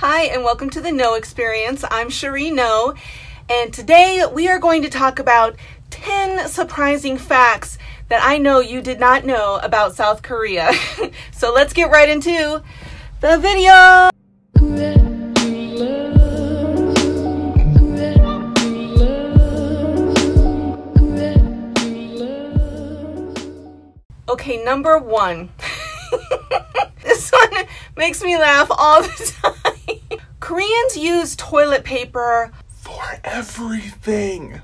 Hi, and welcome to the No Experience. I'm Cherie No, and today we are going to talk about 10 surprising facts that I know you did not know about South Korea. So let's get right into the video. Okay, number one. This one makes me laugh all the time. Koreans use toilet paper for everything.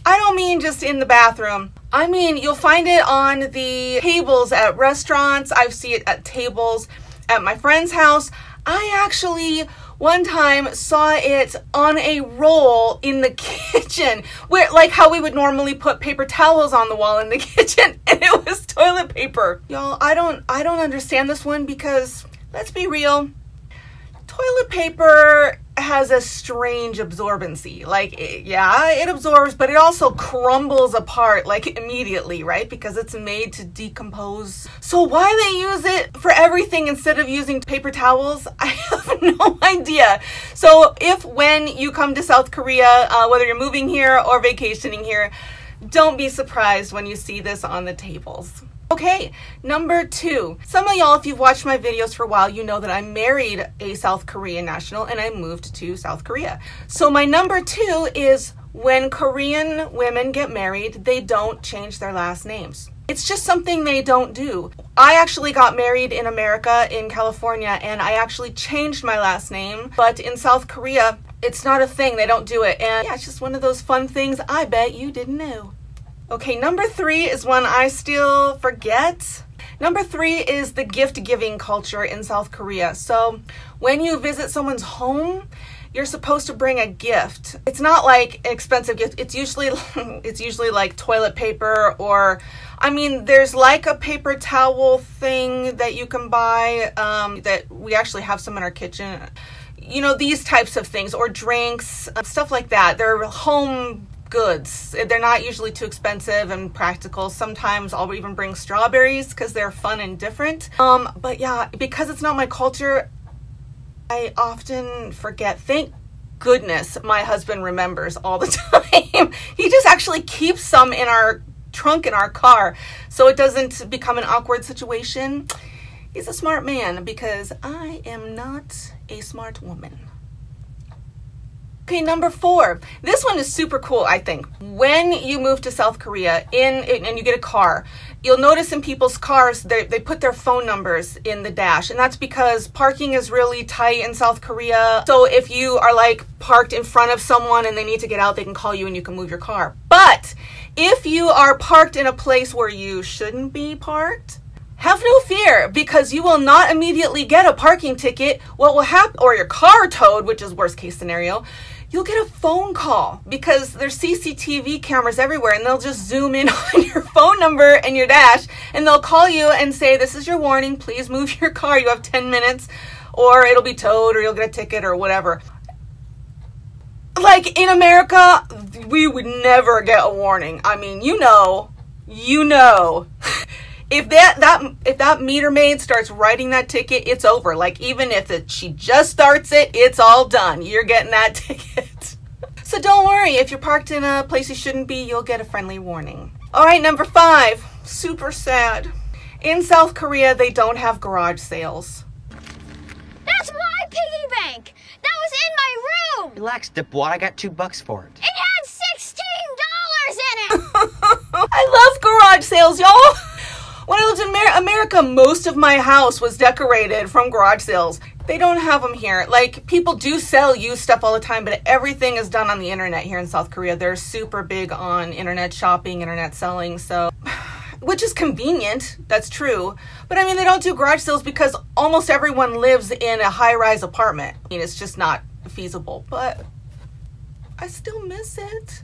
I don't mean just in the bathroom. I mean, you'll find it on the tables at restaurants. I see it at tables at my friend's house. I actually one time saw it on a roll in the kitchen, where like how we would normally put paper towels on the wall in the kitchen, and it was toilet paper. Y'all, I don't understand this one because let's be real. Toilet paper has a strange absorbency. Like, it absorbs, but it also crumbles apart like immediately, right? Because it's made to decompose. So why they use it for everything instead of using paper towels, I have no idea. So when you come to South Korea, whether you're moving here or vacationing here, don't be surprised when you see this on the tables. Okay, number two. Some of y'all, if you've watched my videos for a while, you know that I married a South Korean national and I moved to South Korea. So my number two is when Korean women get married, they don't change their last names. It's just something they don't do. I actually got married in America, in California, and I actually changed my last name. But in South Korea, it's not a thing. They don't do it. And yeah, it's just one of those fun things I bet you didn't know. Okay, number three is one I still forget. Number three is the gift-giving culture in South Korea. So when you visit someone's home, you're supposed to bring a gift. It's not like an expensive gift. It's usually like toilet paper, or I mean, there's like a paper towel thing that you can buy that we actually have some in our kitchen. You know, these types of things, or drinks, stuff like that. They're home goods. They're not usually too expensive and practical. Sometimes I'll even bring strawberries because they're fun and different. But yeah, because it's not my culture, I often forget. Thank goodness my husband remembers all the time. He just actually keeps some in our trunk in our car so it doesn't become an awkward situation. He's a smart man because I am not a smart woman. Okay, number four. This one is super cool, I think. When you move to South Korea and you get a car, you'll notice in people's cars, they put their phone numbers in the dash. And that's because parking is really tight in South Korea. So if you are like parked in front of someone and they need to get out, they can call you and you can move your car. But if you are parked in a place where you shouldn't be parked, have no fear, because you will not immediately get a parking ticket. What will happen, or your car towed, which is worst case scenario, you'll get a phone call because there's CCTV cameras everywhere, and they'll just zoom in on your phone number and your dash, and they'll call you and say, this is your warning, please move your car, you have 10 minutes, or it'll be towed, or you'll get a ticket, or whatever. Like in America, we would never get a warning. I mean, you know. If that meter maid starts writing that ticket, it's over. Like, even if she just starts it, it's all done. You're getting that ticket. So don't worry. If you're parked in a place you shouldn't be, you'll get a friendly warning. All right, number five. Super sad. In South Korea, they don't have garage sales. That's my piggy bank. That was in my room. Relax, dipwad. I got $2 for it. It had $16 in it. I love garage sales, y'all. When I lived in America, most of my house was decorated from garage sales. They don't have them here. Like, people do sell used stuff all the time, but everything is done on the internet here in South Korea. They're super big on internet shopping, internet selling, so, which is convenient. That's true. But I mean, they don't do garage sales because almost everyone lives in a high-rise apartment. I mean, it's just not feasible, but I still miss it.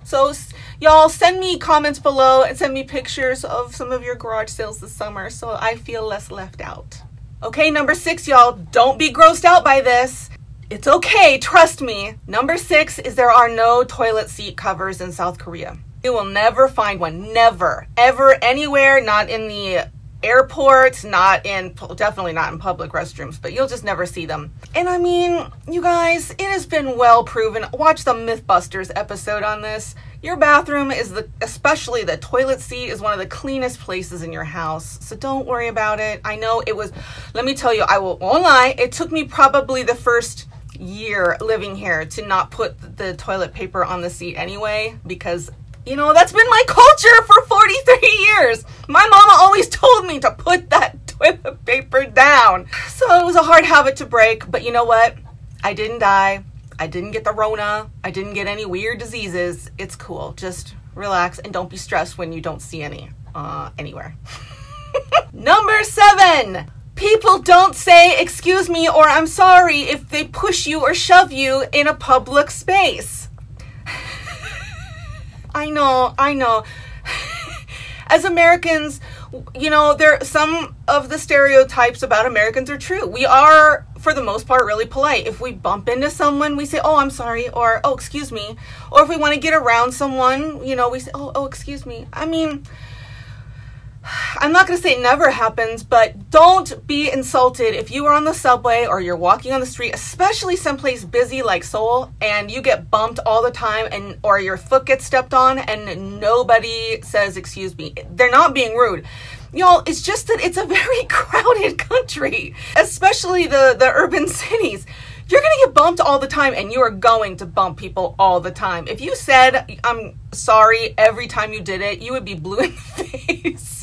So y'all send me comments below and send me pictures of some of your garage sales this summer so I feel less left out. Okay, number six, y'all, don't be grossed out by this. It's okay, trust me. Number six is there are no toilet seat covers in South Korea. You will never find one, never, ever, anywhere, not in the airports, definitely not in public restrooms, but you'll just never see them. And I mean, you guys, it has been well proven. Watch the Mythbusters episode on this. Your bathroom especially the toilet seat, is one of the cleanest places in your house. So don't worry about it. I know it was, let me tell you, I won't lie, it took me probably the first year living here to not put the toilet paper on the seat anyway, because you know, that's been my culture for 43 years. My mama always told me to put that toilet paper down. So it was a hard habit to break, but you know what? I didn't die. I didn't get the Rona. I didn't get any weird diseases. It's cool. Just relax and don't be stressed when you don't see any anywhere. Number 7. People don't say excuse me or I'm sorry if they push you or shove you in a public space. I know. As Americans, you know, some of the stereotypes about Americans are true. We are, for the most part, really polite. If we bump into someone, we say, oh, I'm sorry, or oh, excuse me. Or if we want to get around someone, you know, we say, oh, excuse me. I mean, I'm not going to say it never happens, but don't be insulted if you are on the subway or you're walking on the street, especially someplace busy like Seoul, and you get bumped all the time or your foot gets stepped on and nobody says excuse me. They're not being rude. Y'all, it's just that it's a very crowded country, especially the urban cities. You're going to get bumped all the time, and you are going to bump people all the time. If you said, I'm sorry, every time you did it, you would be blue in the face.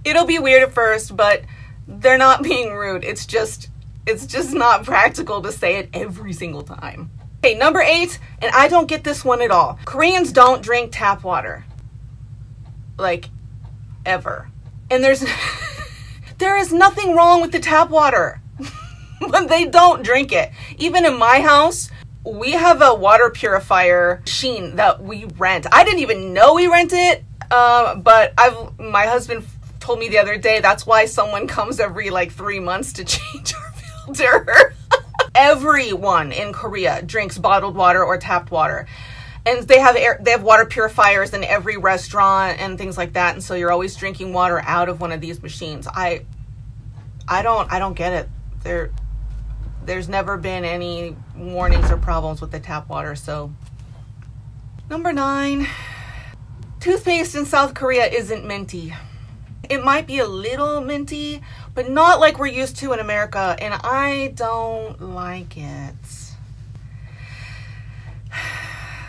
It'll be weird at first, but they're not being rude. It's just not practical to say it every single time. Okay, number 8, and I don't get this one at all. Koreans don't drink tap water. Like, ever. And there is nothing wrong with the tap water, but they don't drink it. Even in my house, we have a water purifier machine that we rent. I didn't even know we rent it. But my husband told me the other day that's why someone comes every like 3 months to change our filter. Everyone in Korea drinks bottled water or tapped water, and they have water purifiers in every restaurant and things like that. And so you're always drinking water out of one of these machines. I don't get it. There's never been any warnings or problems with the tap water. So number 9. Toothpaste in South Korea isn't minty. It might be a little minty, but not like we're used to in America, and I don't like it.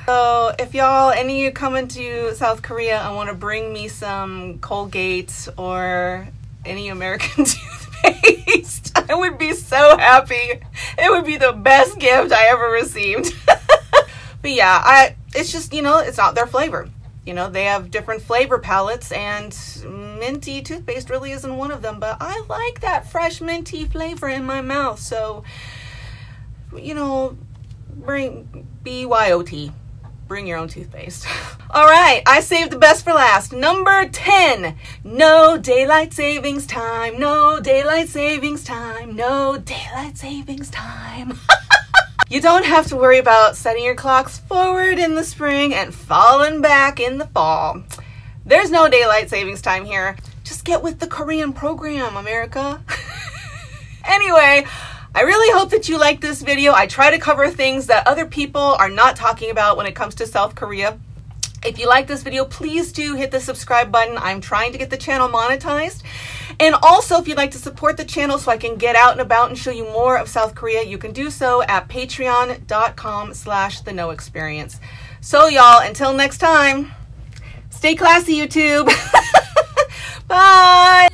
So if any of you come into South Korea and want to bring me some Colgate or any American toothpaste, I would be so happy. It would be the best gift I ever received. But yeah, it's just, you know, it's not their flavor. You know, they have different flavor palettes, and minty toothpaste really isn't one of them, but I like that fresh minty flavor in my mouth. So, you know, BYOT. Bring your own toothpaste. All right, I saved the best for last. Number 10. No daylight savings time. No daylight savings time. No daylight savings time. You don't have to worry about setting your clocks forward in the spring and falling back in the fall. There's no daylight savings time here. Just get with the Korean program, America. Anyway, I really hope that you like this video. I try to cover things that other people are not talking about when it comes to South Korea. If you like this video, please do hit the subscribe button. I'm trying to get the channel monetized. And also, if you'd like to support the channel so I can get out and about and show you more of South Korea, you can do so at patreon.com/theknowexperience. So y'all, until next time, stay classy, YouTube. Bye.